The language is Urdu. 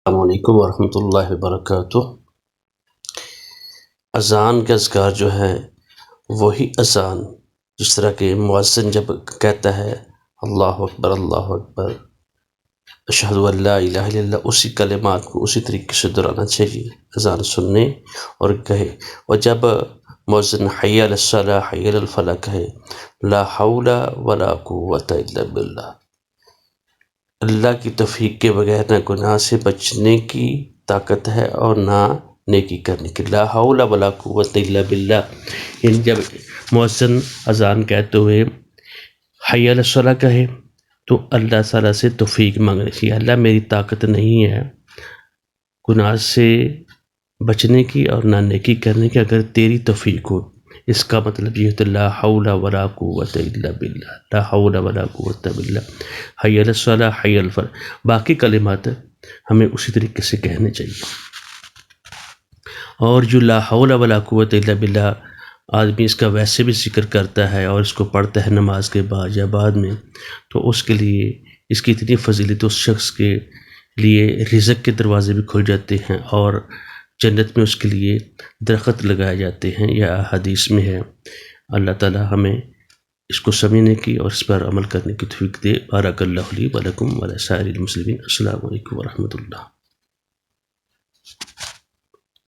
السلام علیکم ورحمۃ اللہ وبرکاتہ۔ اذان کا اذکار جو ہے وہی اذان جس طرح کہ مؤذن جب کہتا ہے اللہ اکبر اشہد ان لا الہ الا اللہ، اسی کلمات کو اسی طریقے سے دہرانا چاہیے اذان سننے اور کہے۔ اور جب مؤذن حی علی الصلاۃ حی علی الفلاح کہے لا حول ولا قوۃ الا باللہ، اللہ کی توفیق کے بغیر نہ گناہ سے بچنے کی طاقت ہے اور نہ نیکی کرنے کی۔ لا حول ولا قوت الا باللہ، یعنی جب مؤذن اذان کہتے ہوئے حی علی الصلاۃ کہے تو اللہ تعالیٰ سے توفیق مانگنے چاہیے، اللہ میری طاقت نہیں ہے گناہ سے بچنے کی اور نہ نیکی کرنے کی، اگر تیری توفیق ہو۔ اس کا مطلب یہ ہے لا حول ولا قوت الا باللہ، لا حول ولا قوت الا باللہ، حی علی الصلاۃ حی علی الفلاح۔ باقی کلمات ہمیں اسی طریقے سے کہنے چاہیے۔ اور جو لا حول ولا قوت الا باللہ آدمی اس کا ویسے بھی ذکر کرتا ہے اور اس کو پڑھتا ہے نماز کے بعد یا بعد میں، تو اس کے لیے اس کی اتنی فضیلت، اس شخص کے لیے رزق کے دروازے بھی کھل جاتے ہیں اور جنت میں اس کے لیے درخت لگائے جاتے ہیں، یا حدیث میں ہے۔ اللہ تعالی ہمیں اس کو سمجھنے کی اور اس پر عمل کرنے کی توفیق دے۔ بارک اللہ لی و لکم و لسائر المسلمین۔ السلام علیکم ورحمۃ اللہ۔